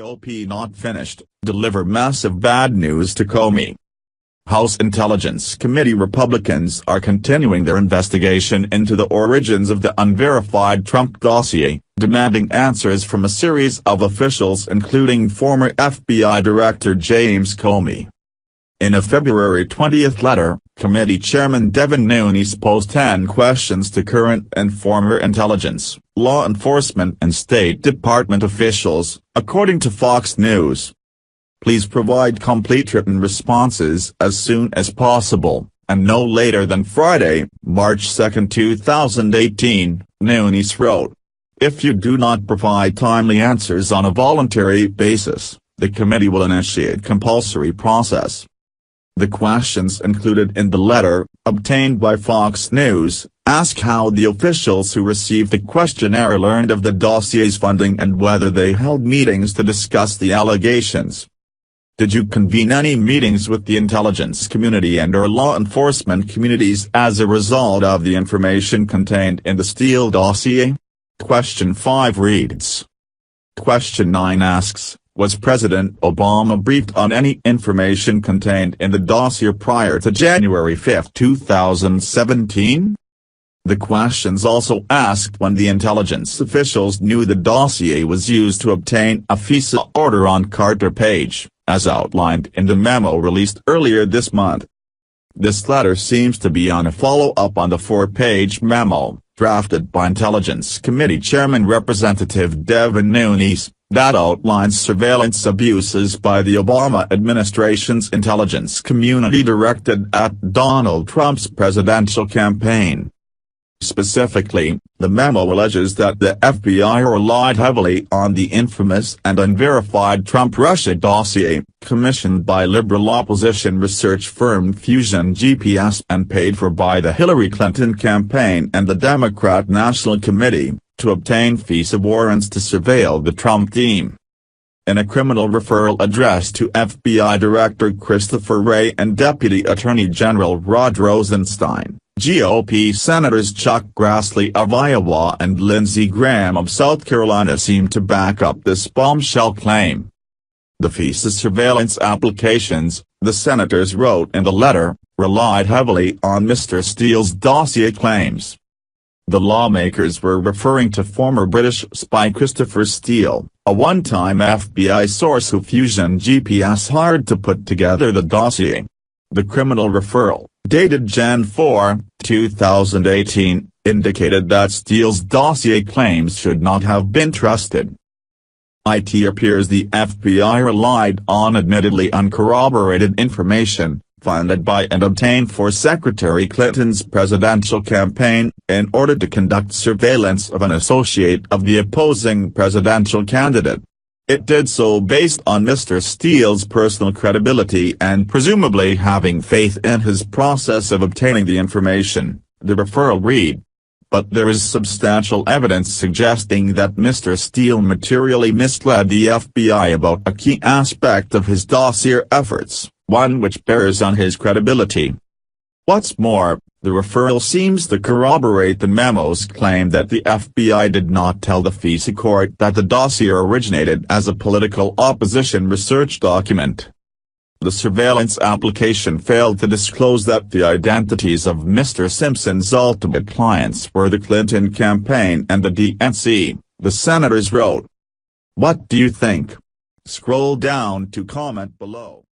GOP not finished, deliver massive bad news to Comey. House Intelligence Committee Republicans are continuing their investigation into the origins of the unverified Trump dossier, demanding answers from a series of officials including former FBI Director James Comey. In a February 20 letter, Committee Chairman Devin Nunes posed 10 questions to current and former intelligence, law enforcement and State Department officials, according to Fox News. Please provide complete written responses as soon as possible, and no later than Friday, March 2, 2018, Nunes wrote. If you do not provide timely answers on a voluntary basis, the committee will initiate compulsory process. The questions included in the letter, obtained by Fox News, ask how the officials who received the questionnaire learned of the dossier's funding and whether they held meetings to discuss the allegations. Did you convene any meetings with the intelligence community and/or law enforcement communities as a result of the information contained in the Steele dossier? Question 5 reads. Question 9 asks, was President Obama briefed on any information contained in the dossier prior to January 5, 2017? The questions also asked when the intelligence officials knew the dossier was used to obtain a FISA order on Carter Page, as outlined in the memo released earlier this month. This letter seems to be on a follow-up on the 4-page memo, drafted by Intelligence Committee Chairman Representative Devin Nunes, that outlines surveillance abuses by the Obama administration's intelligence community directed at Donald Trump's presidential campaign. Specifically, the memo alleges that the FBI relied heavily on the infamous and unverified Trump-Russia dossier, commissioned by liberal opposition research firm Fusion GPS and paid for by the Hillary Clinton campaign and the Democrat National Committee, to obtain FISA warrants to surveil the Trump team. In a criminal referral addressed to FBI Director Christopher Wray and Deputy Attorney General Rod Rosenstein, GOP Senators Chuck Grassley of Iowa and Lindsey Graham of South Carolina seem to back up this bombshell claim. The FISA surveillance applications, the senators wrote in the letter, relied heavily on Mr. Steele's dossier claims. The lawmakers were referring to former British spy Christopher Steele, a one-time FBI source who Fusion GPS hired to put together the dossier. The criminal referral, dated Jan 4, 2018, indicated that Steele's dossier claims should not have been trusted. It appears the FBI relied on admittedly uncorroborated information, funded by and obtained for Secretary Clinton's presidential campaign, in order to conduct surveillance of an associate of the opposing presidential candidate. It did so based on Mr. Steele's personal credibility and presumably having faith in his process of obtaining the information, the referral read. But there is substantial evidence suggesting that Mr. Steele materially misled the FBI about a key aspect of his dossier efforts, one which bears on his credibility. What's more, the referral seems to corroborate the memo's claim that the FBI did not tell the FISA court that the dossier originated as a political opposition research document. The surveillance application failed to disclose that the identities of Mr. Simpson's ultimate clients were the Clinton campaign and the DNC, the senators wrote. What do you think? Scroll down to comment below.